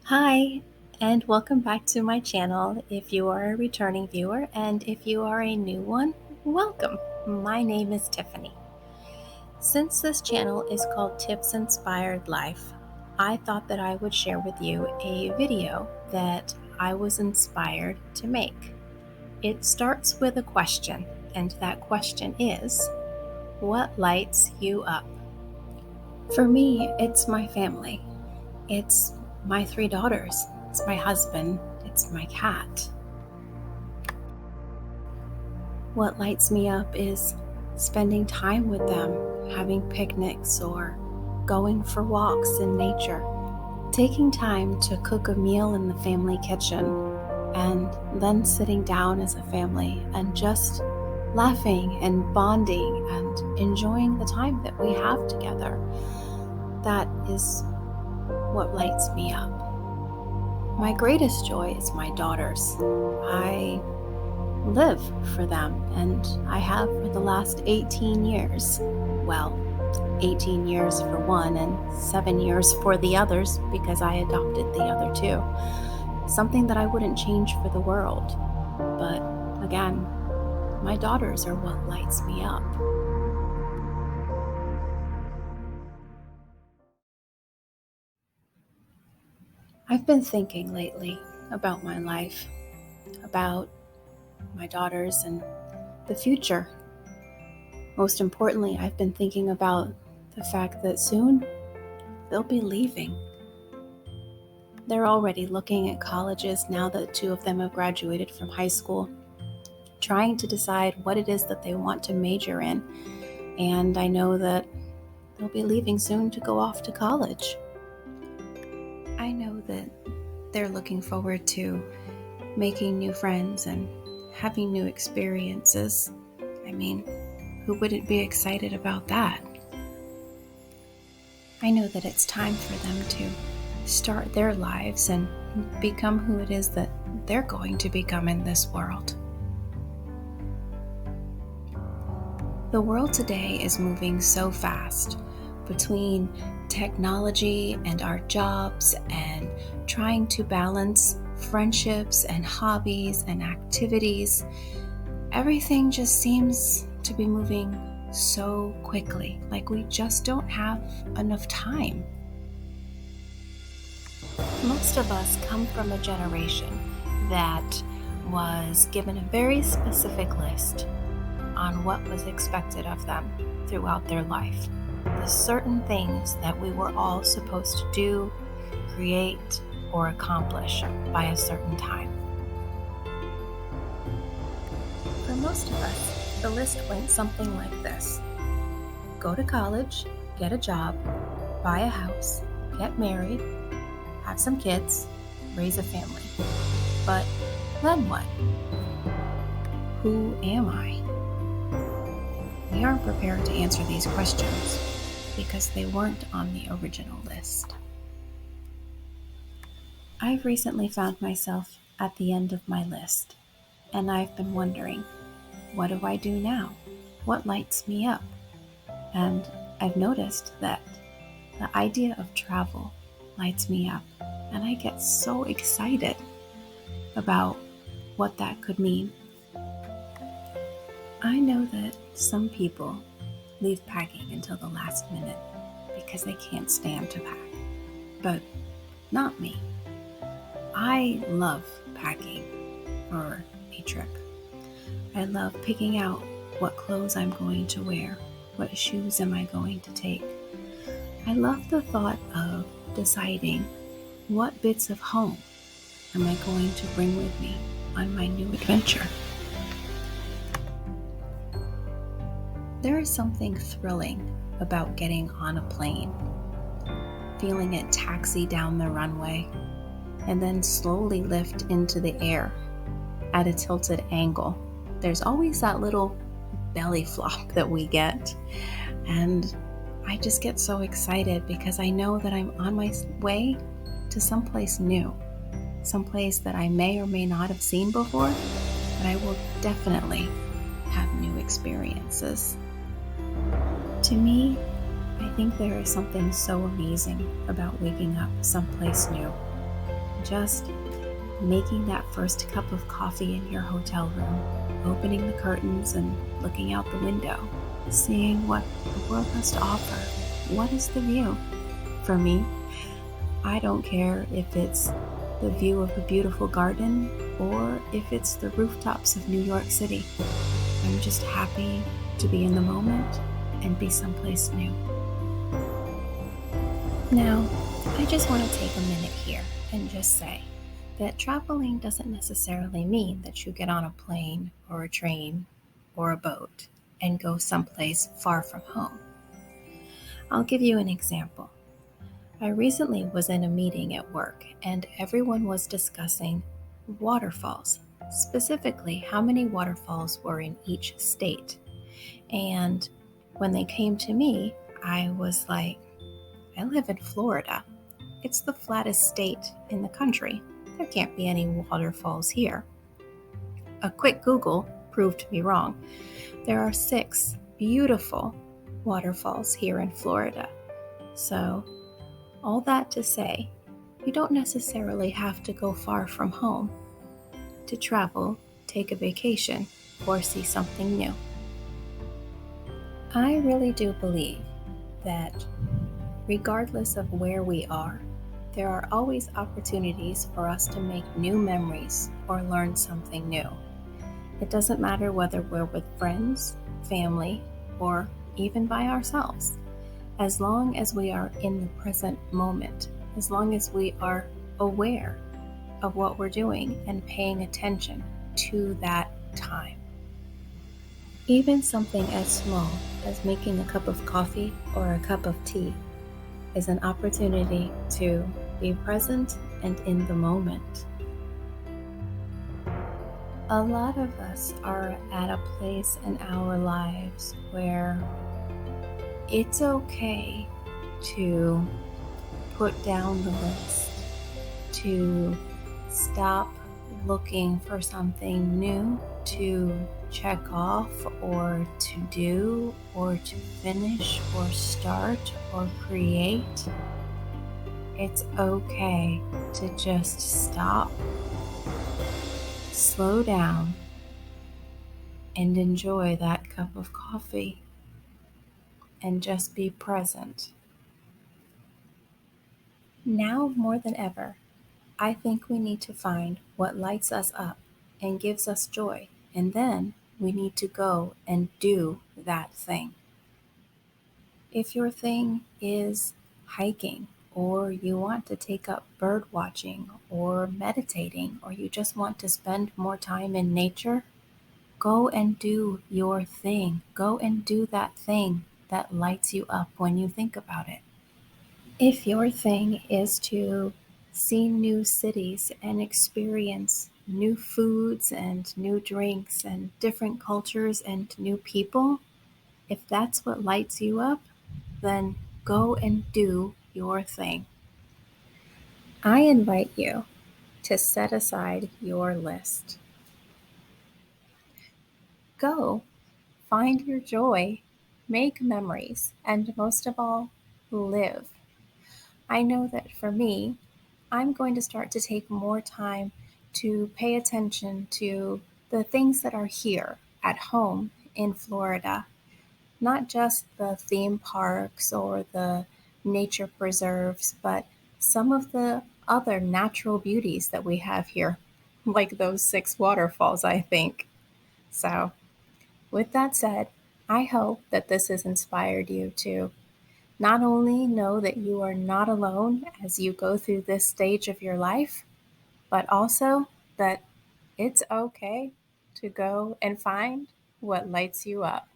Hi, and welcome back to my channel. If you are a returning viewer and if you are a new one, welcome. My name is Tiffany. Since this channel is called Tips Inspired Life, I thought that I would share with you a video that I was inspired to make. It starts with a question, and that question is, what lights you up? For me, it's my family. It's my three daughters. It's my husband. It's my cat. What lights me up is spending time with them, having picnics or going for walks in nature, taking time to cook a meal in the family kitchen, and then sitting down as a family and just laughing and bonding and enjoying the time that we have together. That is what lights me up. My greatest joy is my daughters. I live for them, and I have for the last 18 years. Well, 18 years for one and 7 years for the others because I adopted the other two. Something that I wouldn't change for the world. But again, my daughters are what lights me up. I've been thinking lately about my life, about my daughters and the future. Most importantly, I've been thinking about the fact that soon they'll be leaving. They're already looking at colleges now that two of them have graduated from high school, trying to decide what it is that they want to major in. And I know that they'll be leaving soon to go off to college. I know that they're looking forward to making new friends and having new experiences. I mean, who wouldn't be excited about that? I know that it's time for them to start their lives and become who it is that they're going to become in this world. The world today is moving so fast between technology and our jobs and trying to balance friendships and hobbies and activities. Everything just seems to be moving so quickly, like we just don't have enough time. Most of us come from a generation that was given a very specific list on what was expected of them throughout their life. The certain things that we were all supposed to do, create, or accomplish by a certain time. For most of us, the list went something like this: go to college, get a job, buy a house, get married, have some kids, raise a family. But then what? Who am I? We aren't prepared to answer these questions because they weren't on the original list. I've recently found myself at the end of my list, and I've been wondering, what do I do now? What lights me up? And I've noticed that the idea of travel lights me up, and I get so excited about what that could mean. I know that some people leave packing until the last minute because they can't stand to pack, but not me. I love packing for a trip. I love picking out what clothes I'm going to wear, what shoes am I going to take. I love the thought of deciding what bits of home am I going to bring with me on my new adventure. There is something thrilling about getting on a plane, feeling it taxi down the runway, and then slowly lift into the air at a tilted angle. There's always that little belly flop that we get, and I just get so excited because I know that I'm on my way to someplace new, someplace that I may or may not have seen before, but I will definitely have new experiences. To me, I think there is something so amazing about waking up someplace new. just making that first cup of coffee in your hotel room, opening the curtains and looking out the window, seeing what the world has to offer. What is the view? For me, I don't care if it's the view of a beautiful garden or if it's the rooftops of New York City. I'm just happy to be in the moment and be someplace new. Now, I just want to take a minute here and just say that traveling doesn't necessarily mean that you get on a plane or a train or a boat and go someplace far from home. I'll give you an example. I recently was in a meeting at work and everyone was discussing waterfalls, specifically how many waterfalls were in each state. And when they came to me, I was like, I live in Florida. It's the flattest state in the country. There can't be any waterfalls here. A quick Google proved me wrong. There are 6 beautiful waterfalls here in Florida. So, all that to say, you don't necessarily have to go far from home to travel, take a vacation, or see something new. I really do believe that regardless of where we are, there are always opportunities for us to make new memories or learn something new. It doesn't matter whether we're with friends, family, or even by ourselves. As long as we are in the present moment, as long as we are aware of what we're doing and paying attention to that time. Even something as small as making a cup of coffee or a cup of tea is an opportunity to be present and in the moment. A lot of us are at a place in our lives where it's okay to put down the list, to stop looking for something new to check off or to do or to finish or start or create. It's okay to just stop, slow down, and enjoy that cup of coffee and just be present. Now more than ever, I think we need to find what lights us up and gives us joy, and then we need to go and do that thing. If your thing is hiking, or you want to take up bird watching, or meditating, or you just want to spend more time in nature, go and do your thing. Go and do that thing that lights you up when you think about it. If your thing is to see new cities and experience new foods and new drinks and different cultures and new people, if that's what lights you up, then go and do your thing. I invite you to set aside your list. Go, find your joy, make memories, and most of all, live. I know that for me, I'm going to start to take more time to pay attention to the things that are here at home in Florida, not just the theme parks or the nature preserves, but some of the other natural beauties that we have here, like those 6 waterfalls, I think. So, with that said, I hope that this has inspired you to not only know that you are not alone as you go through this stage of your life, but also that it's okay to go and find what lights you up.